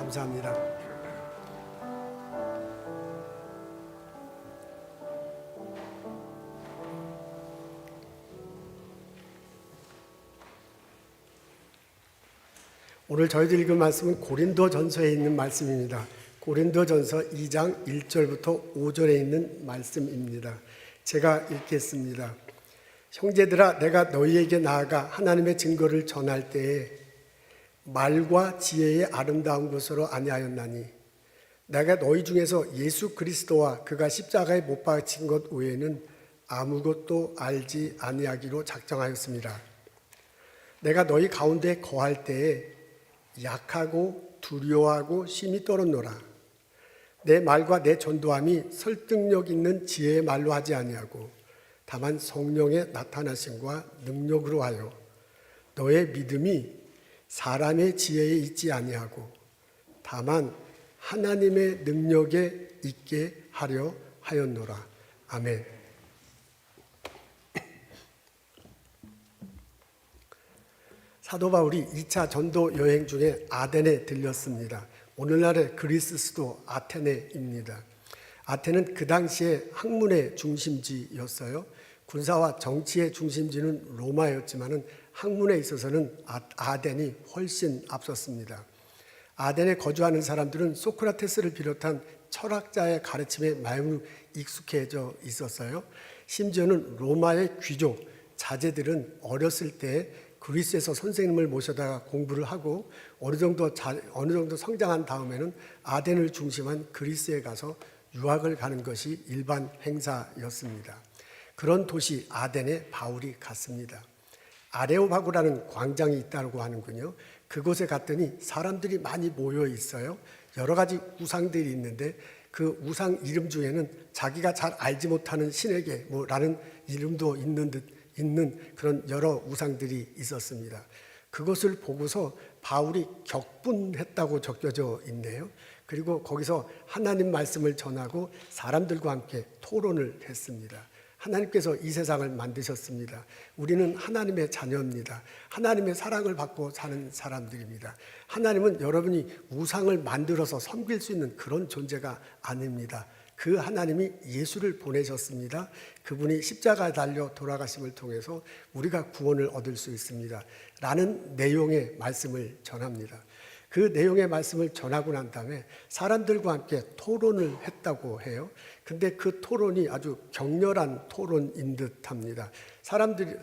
감사합니다. 오늘 저희들 읽은 말씀은 고린도전서에 있는 말씀입니다. 고린도전서 2장 1절부터 5절에 있는 말씀입니다. 제가 읽겠습니다. 형제들아, 내가 너희에게 나아가 하나님의 증거를 전할 때에 말과 지혜의 아름다운 것으로 아니하였나니 내가 너희 중에서 예수 그리스도와 그가 십자가에 못 박힌 것 외에는 아무것도 알지 아니하기로 작정하였습니다. 내가 너희 가운데 거할 때에 약하고 두려워하고 심히 떨었노라. 내 말과 내 전도함이 설득력 있는 지혜의 말로 하지 아니하고 다만 성령의 나타나심과 능력으로 하여 너의 믿음이 사람의 지혜에 있지 아니하고 다만 하나님의 능력에 있게 하려 하였노라. 아멘. 사도 바울이 2차 전도 여행 중에 아덴에 들렸습니다. 오늘날의 그리스 수도 아테네입니다. 아테는 그 당시에 학문의 중심지였어요. 군사와 정치의 중심지는 로마였지만 학문에 있어서는 아덴이 훨씬 앞섰습니다. 아덴에 거주하는 사람들은 소크라테스를 비롯한 철학자의 가르침에 매우 익숙해져 있었어요. 심지어는 로마의 귀족, 자제들은 어렸을 때 그리스에서 선생님을 모셔다가 공부를 하고 어느 정도 성장한 다음에는 아덴을 중심한 그리스에 가서 유학을 가는 것이 일반 행사였습니다. 그런 도시 아덴에 바울이 갔습니다. 아레오바고라는 광장이 있다고 하는군요. 그곳에 갔더니 사람들이 많이 모여 있어요. 여러 가지 우상들이 있는데 그 우상 이름 중에는 자기가 잘 알지 못하는 신에게 라는 이름도 있는 그런 여러 우상들이 있었습니다. 그것을 보고서 바울이 격분했다고 적혀져 있네요. 그리고 거기서 하나님 말씀을 전하고 사람들과 함께 토론을 했습니다. 하나님께서 이 세상을 만드셨습니다. 우리는 하나님의 자녀입니다. 하나님의 사랑을 받고 사는 사람들입니다. 하나님은 여러분이 우상을 만들어서 섬길 수 있는 그런 존재가 아닙니다. 그 하나님이 예수를 보내셨습니다. 그분이 십자가에 달려 돌아가심을 통해서 우리가 구원을 얻을 수 있습니다. 라는 내용의 말씀을 전합니다. 그 내용의 말씀을 전하고 난 다음에 사람들과 함께 토론을 했다고 해요. 근데 그 토론이 아주 격렬한 토론인 듯 합니다. 사람들이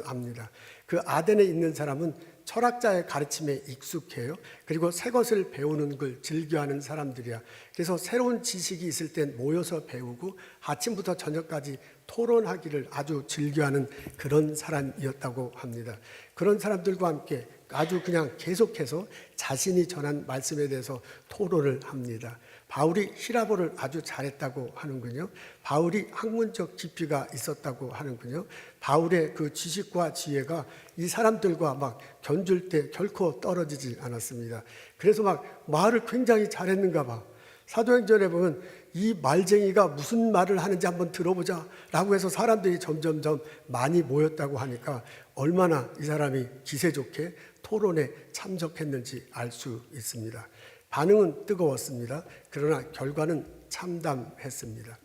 합니다. 그 아덴에 있는 사람은 철학자의 가르침에 익숙해요. 그리고 새 것을 배우는 걸 즐겨하는 사람들이야. 그래서 새로운 지식이 있을 땐 모여서 배우고 아침부터 저녁까지 토론하기를 아주 즐겨하는 그런 사람이었다고 합니다. 그런 사람들과 함께 아주 그냥 계속해서 자신이 전한 말씀에 대해서 토론을 합니다. 바울이 히라보를 아주 잘했다고 하는군요. 바울이 학문적 깊이가 있었다고 하는군요. 바울의 그 지식과 지혜가 이 사람들과 막 견줄 때 결코 떨어지지 않았습니다. 그래서 막 말을 굉장히 잘했는가 봐. 사도행전에 보면 이 말쟁이가 무슨 말을 하는지 한번 들어보자 라고 해서 사람들이 점점점 많이 모였다고 하니까 얼마나 이 사람이 기세 좋게 토론에 참석했는지 알 수 있습니다. 반응은 뜨거웠습니다. 그러나 결과는 참담했습니다.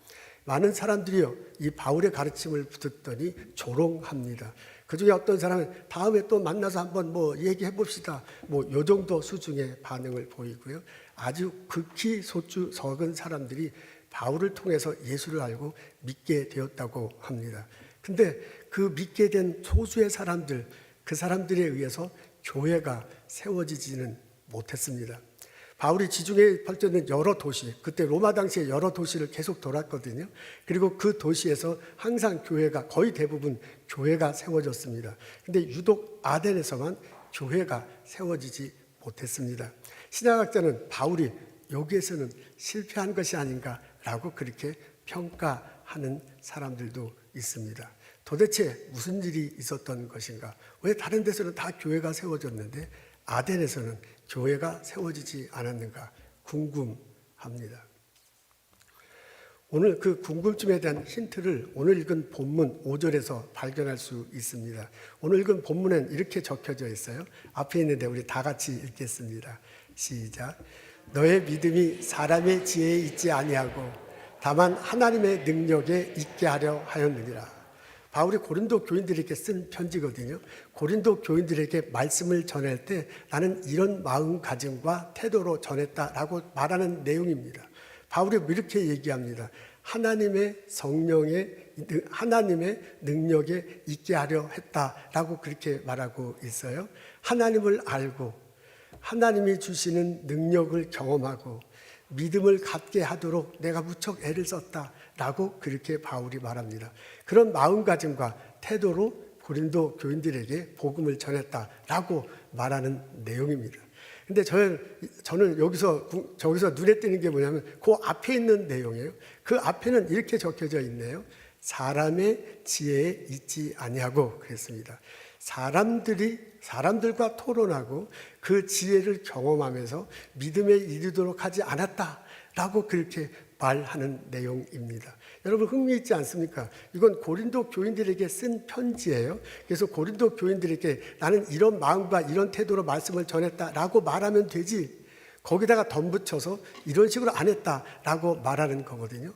많은 사람들이요, 이 바울의 가르침을 듣더니 조롱합니다. 그 중에 어떤 사람은 다음에 또 만나서 한번 얘기해 봅시다. 요 정도 수준의 반응을 보이고요. 아주 극히 적은 사람들이 바울을 통해서 예수를 알고 믿게 되었다고 합니다. 근데 그 믿게 된 소수의 사람들, 그 사람들에 의해서 교회가 세워지지는 못했습니다. 바울이 지중해에 펼쳐진 여러 도시, 그때 로마 당시에 여러 도시를 계속 돌았거든요. 그리고 그 도시에서 항상 교회가, 거의 대부분 교회가 세워졌습니다. 근데 유독 아덴에서만 교회가 세워지지 못했습니다. 신학학자는 바울이 여기에서는 실패한 것이 아닌가라고 그렇게 평가하는 사람들도 있습니다. 도대체 무슨 일이 있었던 것인가? 왜 다른 데서는 다 교회가 세워졌는데 아덴에서는 교회가 세워지지 않았는가 궁금합니다. 오늘 그 궁금증에 대한 힌트를 오늘 읽은 본문 5절에서 발견할 수 있습니다. 오늘 읽은 본문엔 이렇게 적혀져 있어요. 앞에 있는데 우리 다 같이 읽겠습니다. 시작. 너의 믿음이 사람의 지혜에 있지 아니하고 다만 하나님의 능력에 있게 하려 하였느니라. 바울이 고린도 교인들에게 쓴 편지거든요. 고린도 교인들에게 말씀을 전할 때 나는 이런 마음가짐과 태도로 전했다라고 말하는 내용입니다. 바울이 이렇게 얘기합니다. 하나님의 능력에 있게 하려 했다라고 그렇게 말하고 있어요. 하나님을 알고 하나님이 주시는 능력을 경험하고 믿음을 갖게 하도록 내가 무척 애를 썼다라고 그렇게 바울이 말합니다. 그런 마음가짐과 태도로 고린도 교인들에게 복음을 전했다라고 말하는 내용입니다. 근데 저는 저기서 눈에 띄는 게 뭐냐면 그 앞에 있는 내용이에요. 그 앞에는 이렇게 적혀져 있네요. 사람의 지혜에 있지 아니하고 그랬습니다. 사람들과 토론하고 그 지혜를 경험하면서 믿음에 이르도록 하지 않았다라고 그렇게 말하는 내용입니다. 여러분 흥미있지 않습니까? 이건 고린도 교인들에게 쓴 편지예요. 그래서 고린도 교인들에게 나는 이런 마음과 이런 태도로 말씀을 전했다라고 말하면 되지, 거기다가 덧붙여서 이런 식으로 안 했다라고 말하는 거거든요.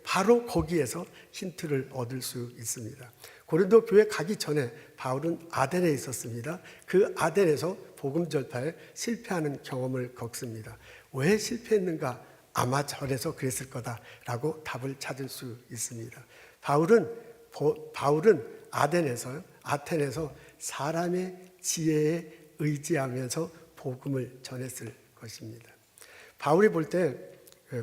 바로 거기에서 힌트를 얻을 수 있습니다. 고린도 교회 가기 전에 바울은 아덴에 있었습니다. 그 아덴에서 복음 전파에 실패하는 경험을 겪습니다. 왜 실패했는가? 아마 저래서 그랬을 거다라고 답을 찾을 수 있습니다. 바울은 아텐에서 사람의 지혜에 의지하면서 복음을 전했을 것입니다. 바울이 볼 때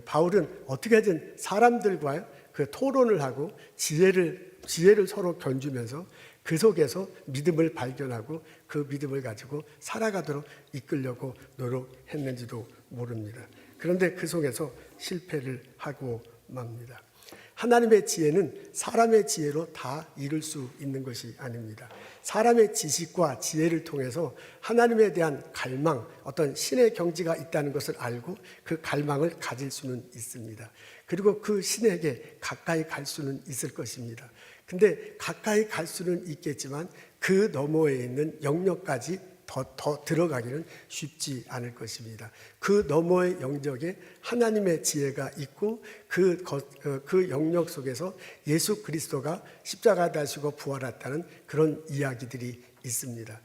바울은 어떻게 하든 사람들과 그 토론을 하고 지혜를 서로 견주면서 그 속에서 믿음을 발견하고 그 믿음을 가지고 살아가도록 이끌려고 노력했는지도 모릅니다. 그런데 그 속에서 실패를 하고 맙니다. 하나님의 지혜는 사람의 지혜로 다 이룰 수 있는 것이 아닙니다. 사람의 지식과 지혜를 통해서 하나님에 대한 갈망, 어떤 신의 경지가 있다는 것을 알고 그 갈망을 가질 수는 있습니다. 그리고 그 신에게 가까이 갈 수는 있을 것입니다. 근데 가까이 갈 수는 있겠지만 그 너머에 있는 영역까지 더 들어가기는 쉽지 않을 것입니다. 그 너머의 영역에 하나님의 지혜가 있고 그 영역 속에서 예수 그리스도가 십자가 다시고 부활했다는 그런 이야기들이 있습니다.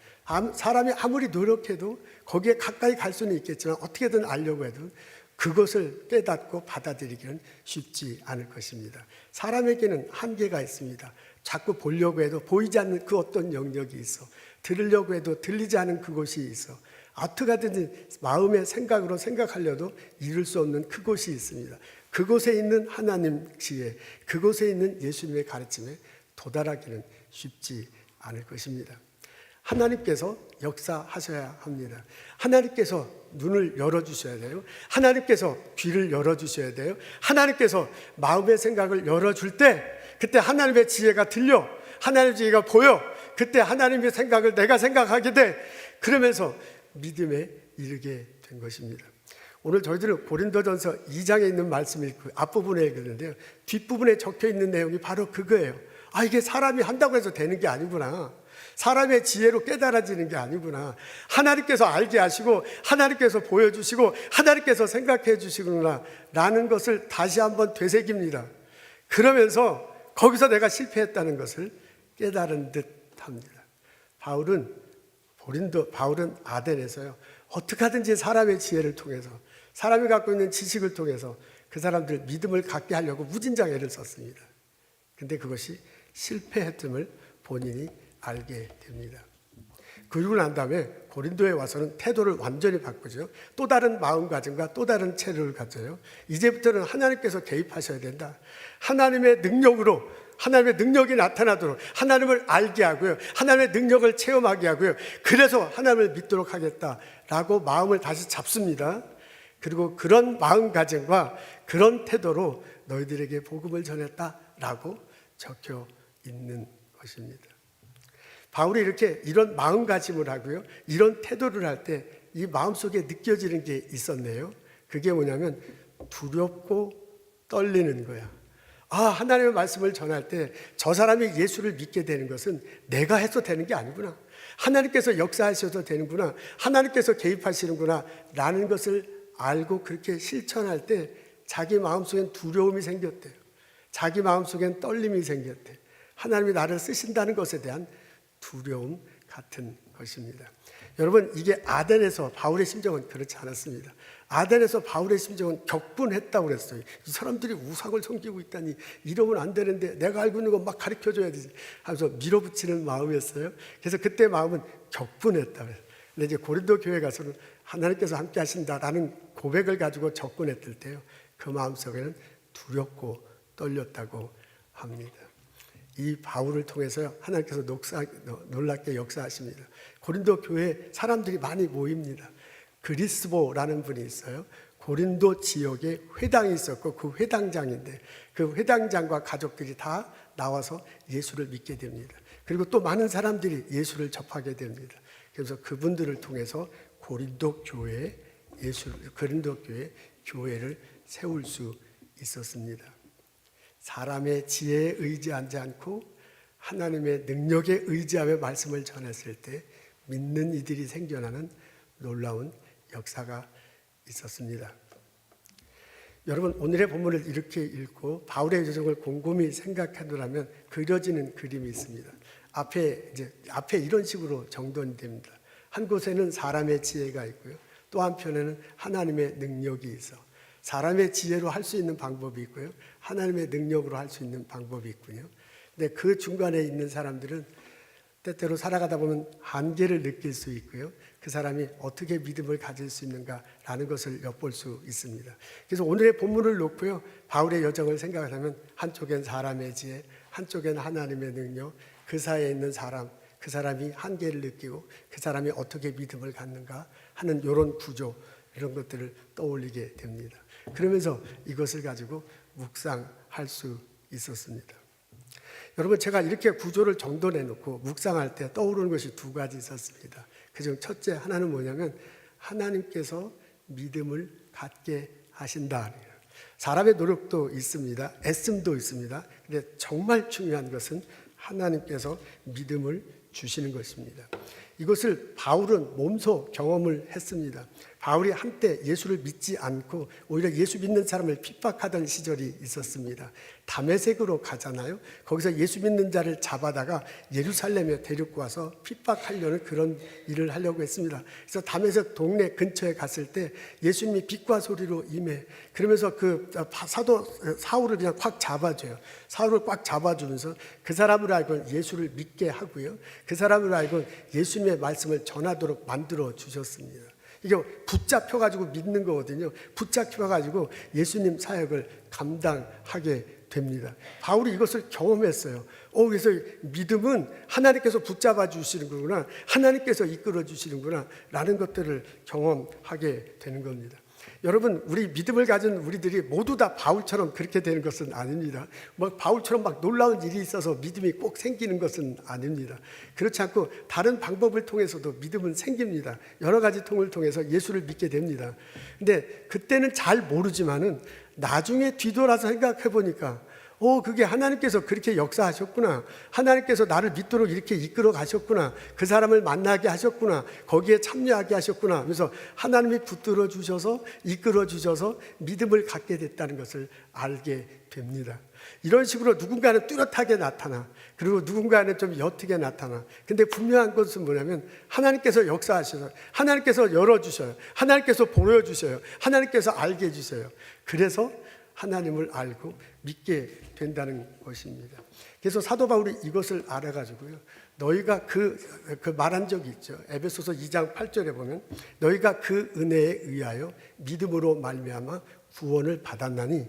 사람이 아무리 노력해도 거기에 가까이 갈 수는 있겠지만 어떻게든 알려고 해도 그것을 깨닫고 받아들이기는 쉽지 않을 것입니다. 사람에게는 한계가 있습니다. 자꾸 보려고 해도 보이지 않는 그 어떤 영역이 있어. 들으려고 해도 들리지 않은 그곳이 있어. 어떻게 하든지 마음의 생각으로 생각하려도 이룰 수 없는 그곳이 있습니다. 그곳에 있는 하나님 지혜, 그곳에 있는 예수님의 가르침에 도달하기는 쉽지 않을 것입니다. 하나님께서 역사하셔야 합니다. 하나님께서 눈을 열어주셔야 돼요. 하나님께서 귀를 열어주셔야 돼요. 하나님께서 마음의 생각을 열어줄 때 그때 하나님의 지혜가 들려, 하나님의 지혜가 보여. 그때 하나님의 생각을 내가 생각하게 돼. 그러면서 믿음에 이르게 된 것입니다. 오늘 저희들은 고린도전서 2장에 있는 말씀을 앞부분에 읽었는데요, 뒷부분에 적혀있는 내용이 바로 그거예요. 이게 사람이 한다고 해서 되는 게 아니구나. 사람의 지혜로 깨달아지는 게 아니구나. 하나님께서 알게 하시고 하나님께서 보여주시고 하나님께서 생각해 주시구나 라는 것을 다시 한번 되새깁니다. 그러면서 거기서 내가 실패했다는 것을 깨달은 듯 합니다. 바울은 아덴에서요, 어떻게 하든지 사람의 지혜를 통해서, 사람이 갖고 있는 지식을 통해서 그 사람들 믿음을 갖게 하려고 무진장 애를 썼습니다. 근데 그것이 실패했음을 본인이 알게 됩니다. 그러고 난 다음에 고린도에 와서는 태도를 완전히 바꾸죠. 또 다른 마음가짐과 또 다른 체력을 가져요. 이제부터는 하나님께서 개입하셔야 된다. 하나님의 능력으로, 하나님의 능력이 나타나도록 하나님을 알게 하고요, 하나님의 능력을 체험하게 하고요, 그래서 하나님을 믿도록 하겠다라고 마음을 다시 잡습니다. 그리고 그런 마음가짐과 그런 태도로 너희들에게 복음을 전했다라고 적혀 있는 것입니다. 바울이 이런 마음가짐을 하고요, 이런 태도를 할 때 이 마음속에 느껴지는 게 있었네요. 그게 뭐냐면 두렵고 떨리는 거야. 하나님의 말씀을 전할 때 저 사람이 예수를 믿게 되는 것은 내가 해서 되는 게 아니구나. 하나님께서 역사하셔도 되는구나. 하나님께서 개입하시는구나 라는 것을 알고 그렇게 실천할 때 자기 마음속엔 두려움이 생겼대요. 자기 마음속엔 떨림이 생겼대요. 하나님이 나를 쓰신다는 것에 대한 두려움 같은 것입니다. 여러분, 이게 아덴에서 바울의 심정은 그렇지 않았습니다. 아덴에서 바울의 심정은 격분했다고 그랬어요. 이 사람들이 우상을 섬기고 있다니 이러면 안 되는데 내가 알고 있는 거 막 가르쳐줘야 되지 하면서 밀어붙이는 마음이었어요. 그래서 그때 마음은 격분했다고 해요. 근데 이제 고린도 교회 가서는 하나님께서 함께 하신다라는 고백을 가지고 접근했을 때요, 그 마음속에는 두렵고 떨렸다고 합니다. 이 바울을 통해서 하나님께서 놀랍게 역사하십니다. 고린도 교회에 사람들이 많이 모입니다. 그리스보라는 분이 있어요. 고린도 지역에 회당이 있었고 그 회당장인데 그 회당장과 가족들이 다 나와서 예수를 믿게 됩니다. 그리고 또 많은 사람들이 예수를 접하게 됩니다. 그래서 그분들을 통해서 고린도 교회에 교회를 세울 수 있었습니다. 사람의 지혜에 의지하지 않고 하나님의 능력에 의지하며 말씀을 전했을 때 믿는 이들이 생겨나는 놀라운 역사가 있었습니다. 여러분, 오늘의 본문을 이렇게 읽고 바울의 여정을 곰곰이 생각하더라면 그려지는 그림이 있습니다. 앞에 이런 식으로 정돈이 됩니다. 한 곳에는 사람의 지혜가 있고요. 또 한편에는 하나님의 능력이 있어. 사람의 지혜로 할 수 있는 방법이 있고요. 하나님의 능력으로 할 수 있는 방법이 있군요. 근데 그 중간에 있는 사람들은 때때로 살아가다 보면 한계를 느낄 수 있고요. 그 사람이 어떻게 믿음을 가질 수 있는가라는 것을 엿볼 수 있습니다. 그래서 오늘의 본문을 놓고요, 바울의 여정을 생각하면 한쪽엔 사람의 지혜, 한쪽엔 하나님의 능력, 그 사이에 있는 사람, 그 사람이 한계를 느끼고 그 사람이 어떻게 믿음을 갖는가 하는 이런 구조, 이런 것들을 떠올리게 됩니다. 그러면서 이것을 가지고 묵상할 수 있었습니다. 여러분, 제가 이렇게 구조를 정돈해 놓고 묵상할 때 떠오르는 것이 두 가지 있었습니다. 그중 첫째 하나는 뭐냐면 하나님께서 믿음을 갖게 하신다. 사람의 노력도 있습니다. 애씀도 있습니다. 근데 정말 중요한 것은 하나님께서 믿음을 주시는 것입니다. 이것을 바울은 몸소 경험을 했습니다. 바울이 한때 예수를 믿지 않고 오히려 예수 믿는 사람을 핍박하던 시절이 있었습니다. 다메섹으로 가잖아요. 거기서 예수 믿는 자를 잡아다가 예루살렘에 데리고 와서 핍박하려는 그런 일을 하려고 했습니다. 그래서 다메섹 동네 근처에 갔을 때 예수님이 빛과 소리로 임해. 그러면서 그 사도 사울을 그냥 꽉 잡아줘요. 사울을 꽉 잡아주면서 그 사람을 알고 예수를 믿게 하고요. 그 사람을 알고 예수님의 말씀을 전하도록 만들어 주셨습니다. 이게 붙잡혀가지고 믿는 거거든요. 붙잡혀가지고 예수님 사역을 감당하게 됩니다. 바울이 이것을 경험했어요. 그래서 믿음은 하나님께서 붙잡아 주시는 거구나, 하나님께서 이끌어 주시는구나 라는 것들을 경험하게 되는 겁니다. 여러분, 우리 믿음을 가진 우리들이 모두 다 바울처럼 그렇게 되는 것은 아닙니다. 바울처럼 놀라운 일이 있어서 믿음이 꼭 생기는 것은 아닙니다. 그렇지 않고 다른 방법을 통해서도 믿음은 생깁니다. 여러 가지 통을 통해서 예수를 믿게 됩니다. 근데 그때는 잘 모르지만은 나중에 뒤돌아서 생각해 보니까 그게 하나님께서 그렇게 역사하셨구나. 하나님께서 나를 믿도록 이렇게 이끌어 가셨구나. 그 사람을 만나게 하셨구나. 거기에 참여하게 하셨구나. 그래서 하나님이 붙들어 주셔서 이끌어 주셔서 믿음을 갖게 됐다는 것을 알게 됩니다. 이런 식으로 누군가는 뚜렷하게 나타나, 그리고 누군가는 좀 옅게 나타나. 근데 분명한 것은 뭐냐면 하나님께서 역사하셔서, 하나님께서 열어주셔요. 하나님께서 보여주셔요. 하나님께서 알게 해주셔요. 그래서 하나님을 알고 믿게 된다는 것입니다. 그래서 사도 바울이 이것을 알아가지고요, 너희가 그 말한 적이 있죠. 에베소서 2장 8절에 보면 너희가 그 은혜에 의하여 믿음으로 말미암아 구원을 받았나니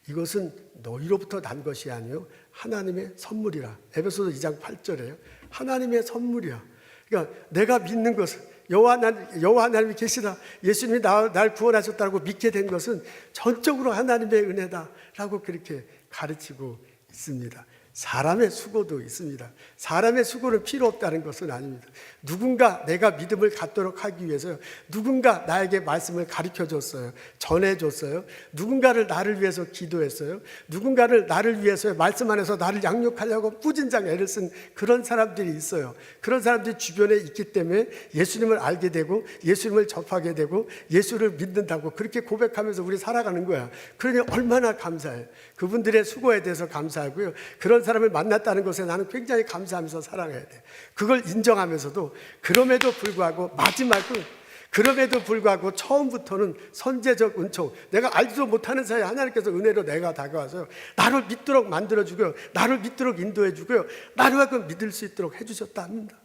이것은 너희로부터 난 것이 아니요 하나님의 선물이라. 에베소서 2장 8절에요. 하나님의 선물이야. 그러니까 내가 믿는 것은 여호와 하나님이 계시다, 예수님이 날 구원하셨다고 믿게 된 것은 전적으로 하나님의 은혜다라고 그렇게 가르치고 있습니다. 사람의 수고도 있습니다. 사람의 수고는 필요 없다는 것은 아닙니다. 누군가 내가 믿음을 갖도록 하기 위해서 누군가 나에게 말씀을 가르쳐줬어요. 전해줬어요. 누군가를 나를 위해서 기도했어요. 누군가를 나를 위해서 말씀 안에서 나를 양육하려고 뿌진장 애를 쓴 그런 사람들이 있어요. 그런 사람들이 주변에 있기 때문에 예수님을 알게 되고 예수님을 접하게 되고 예수를 믿는다고 그렇게 고백하면서 우리 살아가는 거야. 그러니 얼마나 감사해요. 그분들의 수고에 대해서 감사하고요. 그런 사람을 만났다는 것에 나는 굉장히 감사하면서 살아가야 돼. 그걸 인정하면서도 그럼에도 불구하고 마지막은 그럼에도 불구하고 처음부터는 선제적 은총, 내가 알지도 못하는 사이에 하나님께서 은혜로 내가 다가와서 나를 믿도록 만들어주고요, 나를 믿도록 인도해주고요, 나를 믿을 수 있도록 해주셨다 합니다.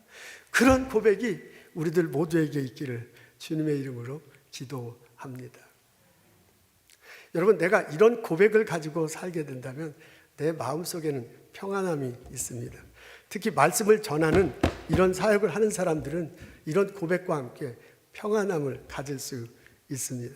그런 고백이 우리들 모두에게 있기를 주님의 이름으로 기도합니다. 여러분, 내가 이런 고백을 가지고 살게 된다면 내 마음속에는 평안함이 있습니다. 특히 말씀을 전하는 이런 사역을 하는 사람들은 이런 고백과 함께 평안함을 가질 수 있습니다.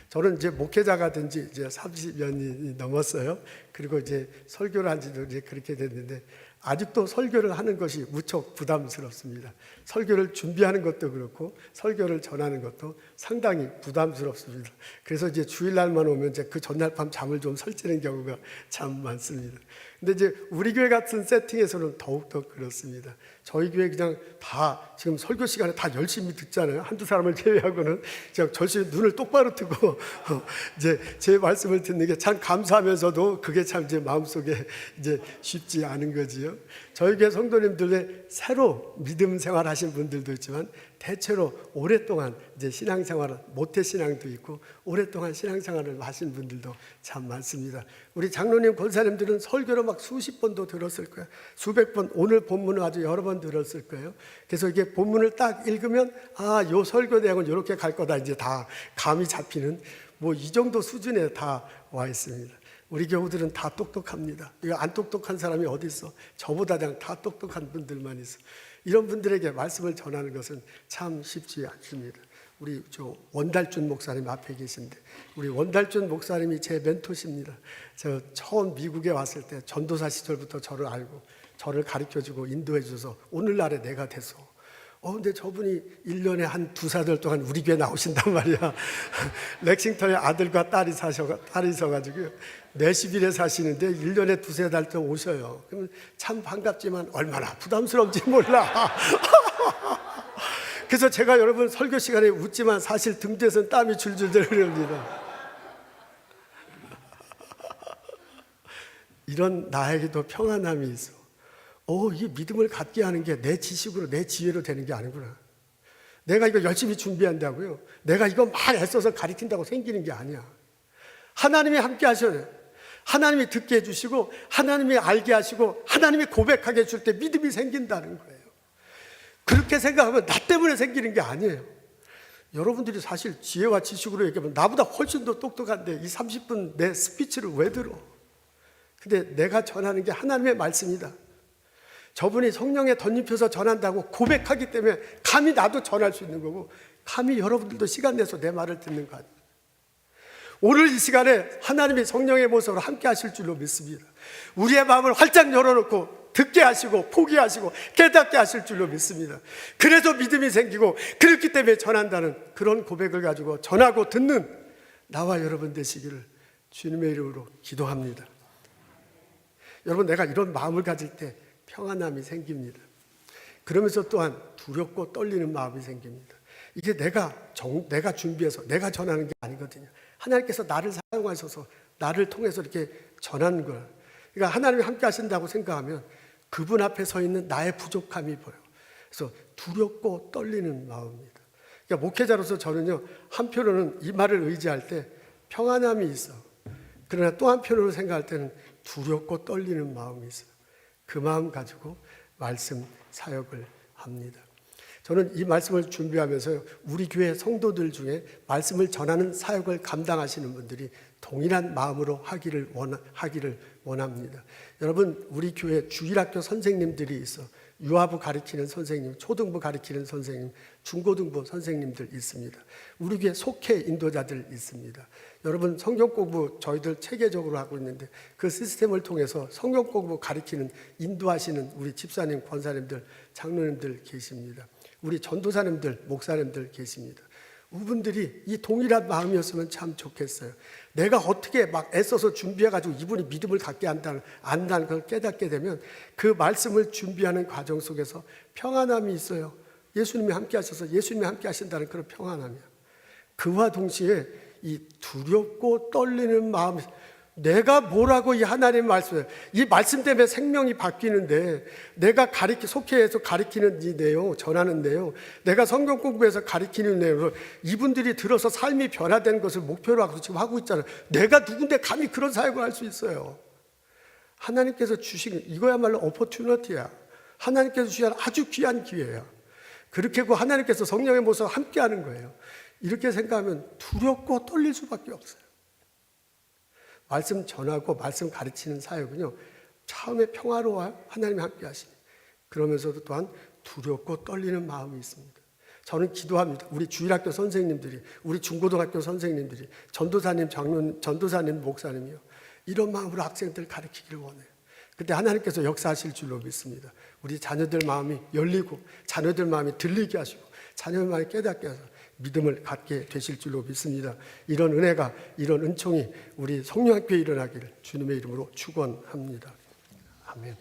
저는 이제 목회자가 된 지 이제 30년이 넘었어요. 그리고 이제 설교를 한 지도 이제 그렇게 됐는데 아직도 설교를 하는 것이 무척 부담스럽습니다. 설교를 준비하는 것도 그렇고 설교를 전하는 것도 상당히 부담스럽습니다. 그래서 이제 주일날만 오면 이제 그 전날 밤 잠을 좀 설치는 경우가 참 많습니다. 근데 이제 우리 교회 같은 세팅에서는 더욱더 그렇습니다. 저희 교회 그냥 다 지금 설교 시간에 다 열심히 듣잖아요. 한두 사람을 제외하고는 그냥 절실히 눈을 똑바로 뜨고 이제 제 말씀을 듣는 게 참 감사하면서도 그게 참 제 마음속에 이제 쉽지 않은 거지요. 저희 교회 성도님들의 새로 믿음 생활하신 분들도 있지만 대체로 오랫동안 이제 신앙생활을 모태 신앙도 있고 오랫동안 신앙생활을 하신 분들도 참 많습니다. 우리 장로님, 권사님들은 설교를 막 수십 번도 들었을 거예요. 수백 번, 오늘 본문을 아주 여러 번 들었을 거예요. 그래서 이게 본문을 딱 읽으면 요 설교 내용은 이렇게 갈 거다 이제 다 감이 잡히는 뭐 이 정도 수준에 다 와 있습니다. 우리 교우들은 다 똑똑합니다. 이거 안 똑똑한 사람이 어디 있어? 저보다 그냥 다 똑똑한 분들만 있어. 이런 분들에게 말씀을 전하는 것은 참 쉽지 않습니다. 우리 저 원달준 목사님 앞에 계신데 우리 원달준 목사님이 제 멘토십니다. 저 처음 미국에 왔을 때 전도사 시절부터 저를 알고 저를 가르쳐주고 인도해줘서 오늘날에 내가 돼서 근데 저분이 1년에 한 2-4달 동안 우리 교회 나오신단 말이야. 렉싱턴에 아들과 딸이 있어가지고요. 내시빌에 사시는데 1년에 2-3달 동안 오셔요. 그러면 참 반갑지만 얼마나 부담스러운지 몰라. 그래서 제가 여러분 설교 시간에 웃지만 사실 등 뒤에서는 땀이 줄줄줄 흐릅니다. 이런 나에게도 평안함이 있어. 이게 믿음을 갖게 하는 게 내 지식으로 내 지혜로 되는 게 아니구나. 내가 이거 열심히 준비한다고요, 내가 이거 막 애써서 가르친다고 생기는 게 아니야. 하나님이 함께 하셔요. 하나님이 듣게 해주시고 하나님이 알게 하시고 하나님이 고백하게 해줄 때 믿음이 생긴다는 거예요. 그렇게 생각하면 나 때문에 생기는 게 아니에요. 여러분들이 사실 지혜와 지식으로 얘기하면 나보다 훨씬 더 똑똑한데 이 30분 내 스피치를 왜 들어? 근데 내가 전하는 게 하나님의 말씀이다. 저분이 성령에 덧입혀서 전한다고 고백하기 때문에 감히 나도 전할 수 있는 거고 감히 여러분들도 시간 내서 내 말을 듣는 거 아니에요. 오늘 이 시간에 하나님이 성령의 모습으로 함께 하실 줄로 믿습니다. 우리의 마음을 활짝 열어놓고 듣게 하시고 포기하시고 깨닫게 하실 줄로 믿습니다. 그래서 믿음이 생기고 그렇기 때문에 전한다는 그런 고백을 가지고 전하고 듣는 나와 여러분 되시기를 주님의 이름으로 기도합니다. 여러분, 내가 이런 마음을 가질 때 평안함이 생깁니다. 그러면서 또한 두렵고 떨리는 마음이 생깁니다. 이게 내가 준비해서 내가 전하는 게 아니거든요. 하나님께서 나를 사용하셔서 나를 통해서 이렇게 전하는 거예요. 그러니까 하나님이 함께 하신다고 생각하면 그분 앞에 서 있는 나의 부족함이 보여요. 그래서 두렵고 떨리는 마음입니다. 그러니까 목회자로서 저는요, 한편으로는 이 말을 의지할 때 평안함이 있어. 그러나 또 한편으로 생각할 때는 두렵고 떨리는 마음이 있어요. 그 마음 가지고 말씀 사역을 합니다. 저는 이 말씀을 준비하면서 우리 교회 성도들 중에 말씀을 전하는 사역을 감당하시는 분들이 동일한 마음으로 하기를 원합니다. 여러분, 우리 교회 주일학교 선생님들이 있어. 유아부 가르치는 선생님, 초등부 가르치는 선생님, 중고등부 선생님들 있습니다. 우리 교회 속회 인도자들 있습니다. 여러분 성경 공부 저희들 체계적으로 하고 있는데 그 시스템을 통해서 성경 공부 가르치는 인도하시는 우리 집사님, 권사님들, 장로님들 계십니다. 우리 전도사님들, 목사님들 계십니다. 이분들이 이 동일한 마음이었으면 참 좋겠어요. 내가 어떻게 막 애써서 준비해가지고 이분이 믿음을 갖게 안다는 걸 깨닫게 되면 그 말씀을 준비하는 과정 속에서 평안함이 있어요. 예수님이 함께 하셔서 예수님이 함께 하신다는 그런 평안함이야. 그와 동시에 이 두렵고 떨리는 마음, 내가 뭐라고 이 하나님의 말씀을, 이 말씀 때문에 생명이 바뀌는데 내가 속해서 가르치는 이 내용, 전하는 내용, 내가 성경 공부해서 가르치는 내용을 이분들이 들어서 삶이 변화된 것을 목표로 하고 지금 하고 있잖아요. 내가 누군데 감히 그런 사역을 할 수 있어요. 하나님께서 주신 이거야말로 오퍼튜너티야. 하나님께서 주신 아주 귀한 기회야. 그렇게 그 하나님께서 성령의 모습과 함께 하는 거예요. 이렇게 생각하면 두렵고 떨릴 수밖에 없어요. 말씀 전하고 말씀 가르치는 사역은요, 처음에 평화로워요. 하나님이 함께 하시니. 그러면서도 또한 두렵고 떨리는 마음이 있습니다. 저는 기도합니다. 우리 주일학교 선생님들이, 우리 중고등학교 선생님들이, 전도사님, 장로님, 전도사님, 목사님이요, 이런 마음으로 학생들 가르치기를 원해요. 그때 하나님께서 역사하실 줄로 믿습니다. 우리 자녀들 마음이 열리고 자녀들 마음이 들리게 하시고 자녀들 마음이 깨닫게 하셔서 믿음을 갖게 되실 줄로 믿습니다. 이런 은혜가, 이런 은총이 우리 성령학교에 일어나기를 주님의 이름으로 축원합니다. 아멘.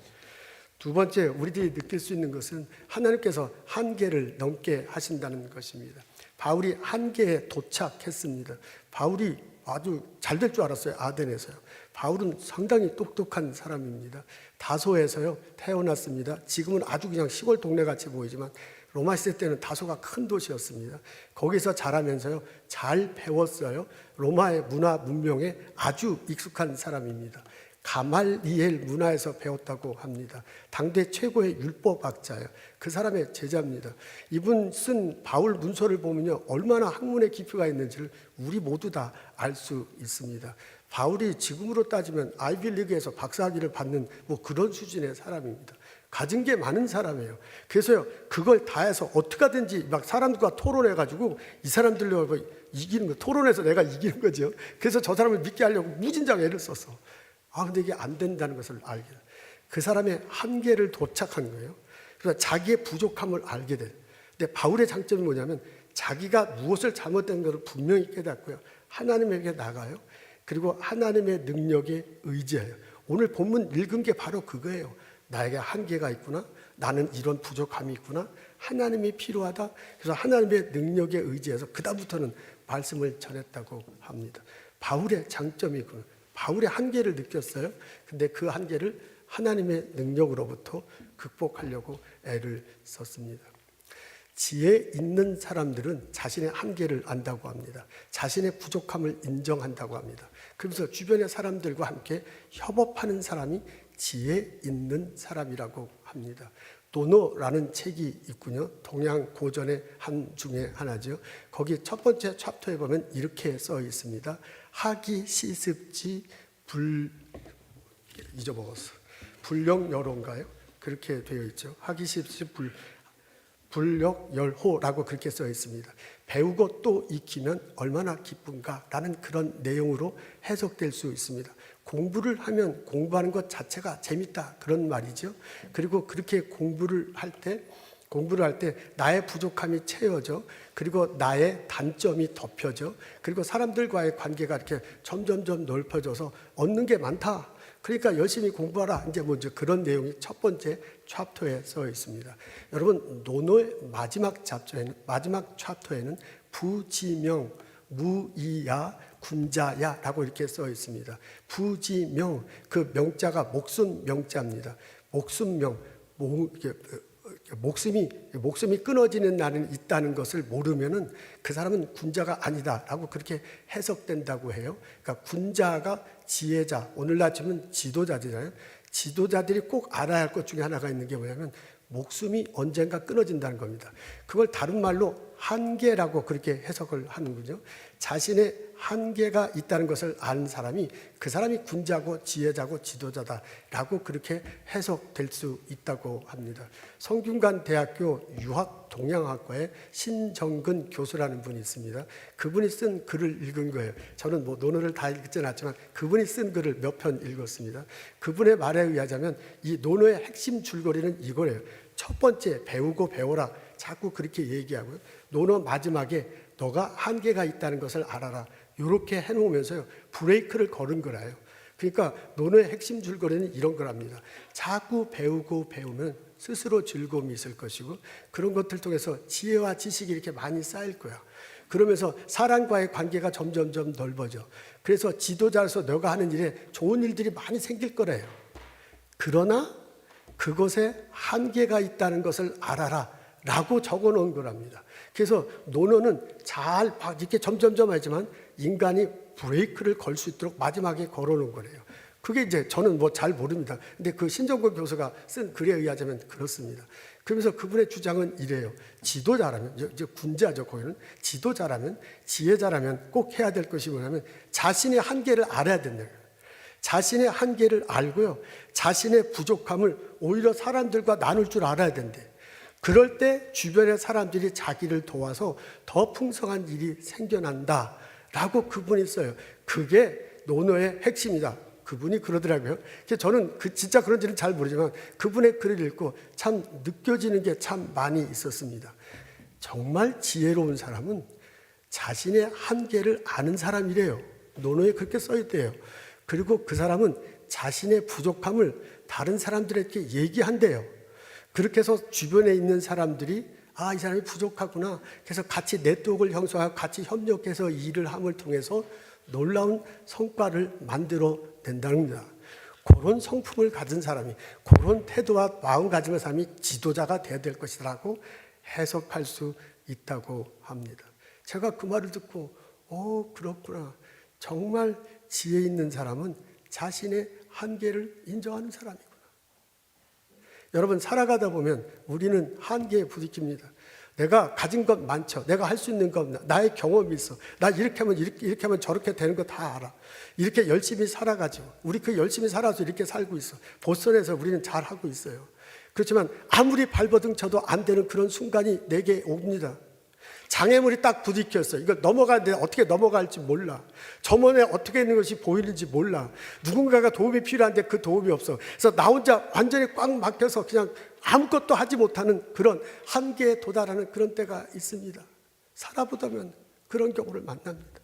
두 번째, 우리들이 느낄 수 있는 것은 하나님께서 한계를 넘게 하신다는 것입니다. 바울이 한계에 도착했습니다. 바울이 아주 잘 될 줄 알았어요. 아덴에서요. 바울은 상당히 똑똑한 사람입니다. 다소에서요 태어났습니다. 지금은 아주 그냥 시골 동네 같이 보이지만 로마 시대 때는 다소가 큰 도시였습니다. 거기서 자라면서요 잘 배웠어요. 로마의 문화 문명에 아주 익숙한 사람입니다. 가말리엘 문화에서 배웠다고 합니다. 당대 최고의 율법학자예요. 그 사람의 제자입니다. 이분 쓴 바울 문서를 보면요 얼마나 학문의 깊이가 있는지를 우리 모두 다 알 수 있습니다. 바울이 지금으로 따지면 아이비리그에서 박사학위를 받는 뭐 그런 수준의 사람입니다. 가진 게 많은 사람이에요. 그래서요 그걸 다 해서 어떻게 하든지 막 사람들과 토론해가지고 이 사람들로 이기는 거, 토론해서 내가 이기는 거죠. 그래서 저 사람을 믿게 하려고 무진장 애를 썼어. 근데 이게 안 된다는 것을 알게 돼요. 그 사람의 한계를 도착한 거예요. 그래서 자기의 부족함을 알게 돼요. 근데 바울의 장점이 뭐냐면 자기가 무엇을 잘못된 것을 분명히 깨닫고요. 하나님에게 나가요. 그리고 하나님의 능력에 의지해요. 오늘 본문 읽은 게 바로 그거예요. 나에게 한계가 있구나. 나는 이런 부족함이 있구나. 하나님이 필요하다. 그래서 하나님의 능력에 의지해서 그다음부터는 말씀을 전했다고 합니다. 바울의 장점이군요. 바울의 한계를 느꼈어요. 근데 그 한계를 하나님의 능력으로부터 극복하려고 애를 썼습니다. 지혜 있는 사람들은 자신의 한계를 안다고 합니다. 자신의 부족함을 인정한다고 합니다. 그러면서 주변의 사람들과 함께 협업하는 사람이 지혜 있는 사람이라고 합니다. 도노라는 책이 있군요. 동양 고전의 한 중에 하나죠. 거기 첫 번째 챕터에 보면 이렇게 써 있습니다. 하기 시습지 잊어먹었어. 불령여로인가요? 그렇게 되어 있죠. 하기 시습지 불력열호라고 그렇게 써 있습니다. 배우고 또 익히면 얼마나 기쁜가라는 그런 내용으로 해석될 수 있습니다. 공부를 하면 공부하는 것 자체가 재밌다 그런 말이죠. 그리고 그렇게 공부를 할 때 나의 부족함이 채워져, 그리고 나의 단점이 덮여져, 그리고 사람들과의 관계가 이렇게 점점점 넓어져서 얻는 게 많다. 그러니까 열심히 공부하라. 이제 먼저 그런 내용이 첫 번째 챕터에 써 있습니다. 여러분 노노의 마지막 챕터에는 부지명, 무이야, 군자야라고 이렇게 써 있습니다. 부지명, 그 명자가 목숨 명자입니다. 목숨명, 목숨이 끊어지는 날은 있다는 것을 모르면은 그 사람은 군자가 아니다라고 그렇게 해석된다고 해요. 그러니까 군자가 지혜자, 오늘날 치면 지도자잖아요. 지도자들이 꼭 알아야 할 것 중에 하나가 있는 게 뭐냐면 목숨이 언젠가 끊어진다는 겁니다. 그걸 다른 말로 한계라고 그렇게 해석을 하는군요. 자신의 한계가 있다는 것을 아는 사람이 그 사람이 군자고 지혜자고 지도자다라고 그렇게 해석될 수 있다고 합니다. 성균관 대학교 유학-동양학과의 신정근 교수라는 분이 있습니다. 그분이 쓴 글을 읽은 거예요. 저는 논어를 다 읽지는 않지만 그분이 쓴 글을 몇 편 읽었습니다. 그분의 말에 의하자면 이 논어의 핵심 줄거리는 이거예요. 첫 번째, 배우고 배워라. 자꾸 그렇게 얘기하고요. 논어 마지막에 너가 한계가 있다는 것을 알아라. 이렇게 해놓으면서요. 브레이크를 걸은 거라요. 그러니까 논어의 핵심 줄거리는 이런 거랍니다. 자꾸 배우고 배우면 스스로 즐거움이 있을 것이고 그런 것들 통해서 지혜와 지식이 이렇게 많이 쌓일 거야. 그러면서 사람과의 관계가 점점점 넓어져. 그래서 지도자로서 너가 하는 일에 좋은 일들이 많이 생길 거래요. 그러나 그것에 한계가 있다는 것을 알아라 라고 적어 놓은 거랍니다. 그래서 논어는 잘 이렇게 점점점 하지만 인간이 브레이크를 걸 수 있도록 마지막에 걸어 놓은 거래요. 그게 이제 저는 잘 모릅니다. 근데 그 신정근 교수가 쓴 글에 의하자면 그렇습니다. 그러면서 그분의 주장은 이래요. 지도자라면, 이제 군자죠, 거기는. 지도자라면, 지혜자라면 꼭 해야 될 것이 뭐냐면 자신의 한계를 알아야 된다. 자신의 한계를 알고요. 자신의 부족함을 오히려 사람들과 나눌 줄 알아야 된대. 그럴 때 주변의 사람들이 자기를 도와서 더 풍성한 일이 생겨난다 라고 그분이 써요. 그게 논어의 핵심이다. 그분이 그러더라고요. 저는 진짜 그런지는 잘 모르지만 그분의 글을 읽고 참 느껴지는 게 참 많이 있었습니다. 정말 지혜로운 사람은 자신의 한계를 아는 사람이래요. 논어에 그렇게 써 있대요. 그리고 그 사람은 자신의 부족함을 다른 사람들에게 얘기한대요. 그렇게 해서 주변에 있는 사람들이 이 사람이 부족하구나. 그래서 같이 네트워크를 형성하고 같이 협력해서 일을 함을 통해서 놀라운 성과를 만들어 낸다는 겁니다. 그런 성품을 가진 사람이, 그런 태도와 마음가짐의 사람이 지도자가 되어야 될 것이라고 해석할 수 있다고 합니다. 제가 그 말을 듣고 그렇구나. 정말 지혜 있는 사람은 자신의 한계를 인정하는 사람이구나. 여러분, 살아가다 보면 우리는 한계에 부딪힙니다. 내가 가진 것 많죠. 내가 할 수 있는 것, 나의 경험이 있어. 나 이렇게 하면 저렇게 되는 거 다 알아. 이렇게 열심히 살아가죠. 우리 그 열심히 살아서 이렇게 살고 있어. 보선에서 우리는 잘 하고 있어요. 그렇지만 아무리 발버둥 쳐도 안 되는 그런 순간이 내게 옵니다. 장애물이 딱 부딪혔어요. 이걸 넘어가는데 어떻게 넘어갈지 몰라. 저먼에 어떻게 있는 것이 보이는지 몰라. 누군가가 도움이 필요한데 그 도움이 없어. 그래서 나 혼자 완전히 꽉 막혀서 그냥 아무것도 하지 못하는 그런 한계에 도달하는 그런 때가 있습니다. 살아보다면 그런 경우를 만납니다.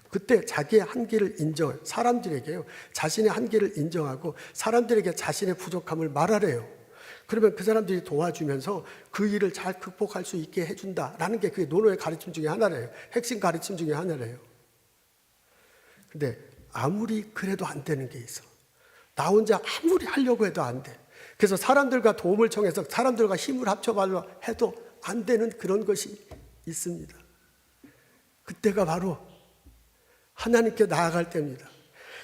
그때 자기의 한계를 인정해요. 사람들에게요. 자신의 한계를 인정하고 사람들에게 자신의 부족함을 말하래요. 그러면 그 사람들이 도와주면서 그 일을 잘 극복할 수 있게 해준다라는 게 그게 논어의 가르침 중에 하나래요. 핵심 가르침 중에 하나래요. 근데 아무리 그래도 안 되는 게 있어. 나 혼자 아무리 하려고 해도 안 돼. 그래서 사람들과 도움을 청해서 사람들과 힘을 합쳐봐도 해도 안 되는 그런 것이 있습니다. 그때가 바로 하나님께 나아갈 때입니다.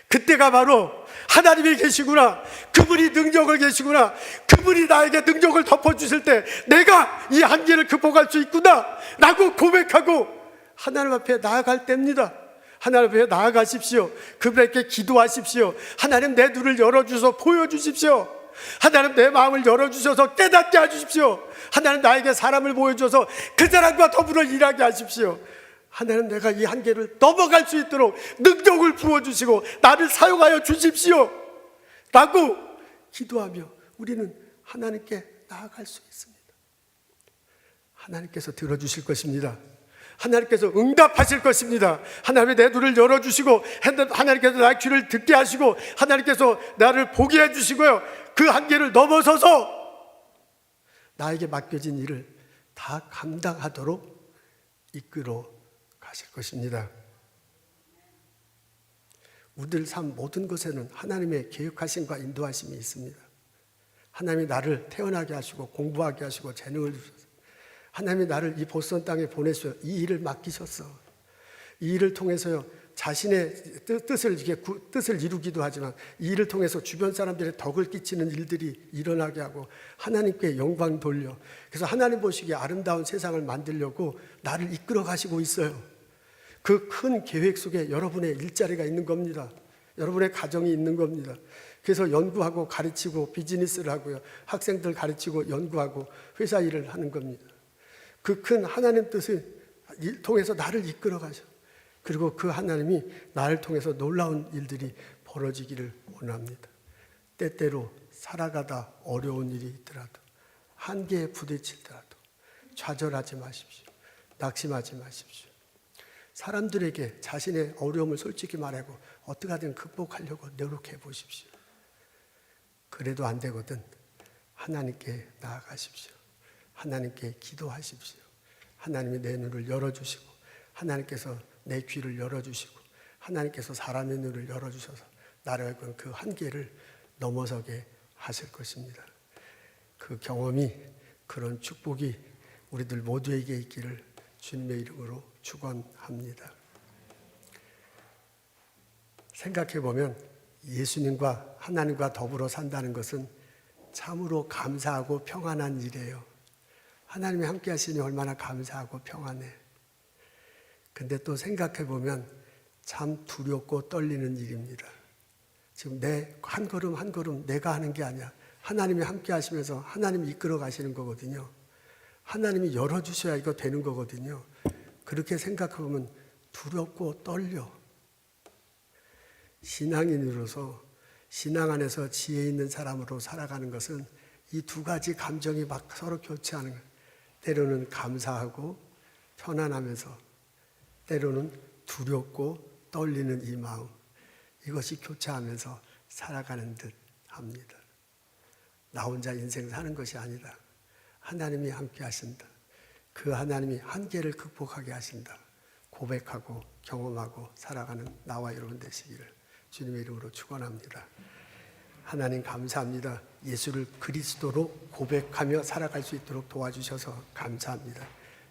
그때가 바로 하나님이 계시구나. 그분이 능력을 계시구나. 그분이 나에게 능력을 덮어주실 때 내가 이 한계를 극복할 수 있구나 라고 고백하고 하나님 앞에 나아갈 때입니다. 하나님 앞에 나아가십시오. 그분에게 기도하십시오. 하나님 내 눈을 열어주셔서 보여주십시오. 하나님 내 마음을 열어주셔서 깨닫게 해주십시오. 하나님 나에게 사람을 보여줘서 그 사람과 더불어 일하게 하십시오. 하나님 내가 이 한계를 넘어갈 수 있도록 능력을 부어주시고 나를 사용하여 주십시오 라고 기도하며 우리는 하나님께 나아갈 수 있습니다. 하나님께서 들어주실 것입니다. 하나님께서 응답하실 것입니다. 하나님이 내 눈을 열어주시고 하나님께서 나의 귀를 듣게 하시고 하나님께서 나를 보게 해주시고요. 그 한계를 넘어서서 나에게 맡겨진 일을 다 감당하도록 이끌어 하실 것입니다. 우리들 삶 모든 것에는 하나님의 계획하심과 인도하심이 있습니다. 하나님이 나를 태어나게 하시고 공부하게 하시고 재능을 주셔서 하나님이 나를 이 보선 땅에 보내셔 이 일을 맡기셨어. 이 일을 통해서요 자신의 뜻을 이루기도 하지만 이 일을 통해서 주변 사람들의 덕을 끼치는 일들이 일어나게 하고 하나님께 영광 돌려, 그래서 하나님 보시기에 아름다운 세상을 만들려고 나를 이끌어 가시고 있어요. 그 큰 계획 속에 여러분의 일자리가 있는 겁니다. 여러분의 가정이 있는 겁니다. 그래서 연구하고 가르치고 비즈니스를 하고요, 학생들 가르치고 연구하고 회사 일을 하는 겁니다. 그 큰 하나님 뜻을 통해서 나를 이끌어 가셔. 그리고 그 하나님이 나를 통해서 놀라운 일들이 벌어지기를 원합니다. 때때로 살아가다 어려운 일이 있더라도, 한계에 부딪히더라도 좌절하지 마십시오. 낙심하지 마십시오. 사람들에게 자신의 어려움을 솔직히 말하고 어떻게 하든 극복하려고 노력해 보십시오. 그래도 안 되거든 하나님께 나아가십시오. 하나님께 기도하십시오. 하나님이 내 눈을 열어주시고, 하나님께서 내 귀를 열어주시고, 하나님께서 사람의 눈을 열어주셔서 나를 그 한계를 넘어서게 하실 것입니다. 그 경험이, 그런 축복이 우리들 모두에게 있기를 주님의 이름으로 축원합니다. 생각해 보면 예수님과 하나님과 더불어 산다는 것은 참으로 감사하고 평안한 일이에요. 하나님이 함께 하시니 얼마나 감사하고 평안해. 근데 또 생각해 보면 참 두렵고 떨리는 일입니다. 지금 내 한 걸음 한 걸음 내가 하는 게 아니야. 하나님이 함께 하시면서 하나님이 이끌어 가시는 거거든요. 하나님이 열어주셔야 이거 되는 거거든요. 그렇게 생각해 보면 두렵고 떨려. 신앙인으로서, 신앙 안에서 지혜 있는 사람으로 살아가는 것은 이 두 가지 감정이 막 서로 교체하는 거예요. 때로는 감사하고 편안하면서 때로는 두렵고 떨리는 이 마음, 이것이 교차하면서 살아가는 듯 합니다. 나 혼자 인생 사는 것이 아니라 하나님이 함께 하신다. 그 하나님이 한계를 극복하게 하신다. 고백하고 경험하고 살아가는 나와 여러분 되시기를 주님의 이름으로 축원합니다. 하나님 감사합니다. 예수를 그리스도로 고백하며 살아갈 수 있도록 도와주셔서 감사합니다.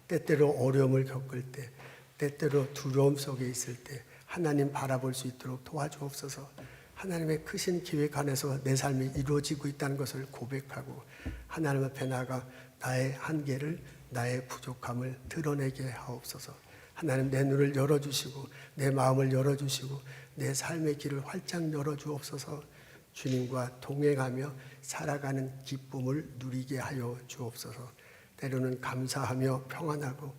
때때로 어려움을 겪을 때, 때때로 두려움 속에 있을 때 하나님 바라볼 수 있도록 도와주옵소서. 하나님의 크신 계획 안에서 내 삶이 이루어지고 있다는 것을 고백하고 하나님 앞에 나가 나의 한계를, 나의 부족함을 드러내게 하옵소서. 하나님 내 눈을 열어주시고 내 마음을 열어주시고 내 삶의 길을 활짝 열어주옵소서. 주님과 동행하며 살아가는 기쁨을 누리게 하여 주옵소서. 때로는 감사하며 평안하고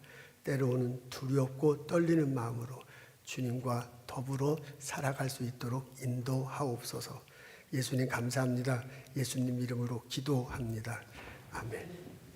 때로는 두렵고 떨리는 마음으로 주님과 더불어 살아갈 수 있도록 인도하옵소서. 예수님 감사합니다. 예수님 이름으로 기도합니다. 아멘.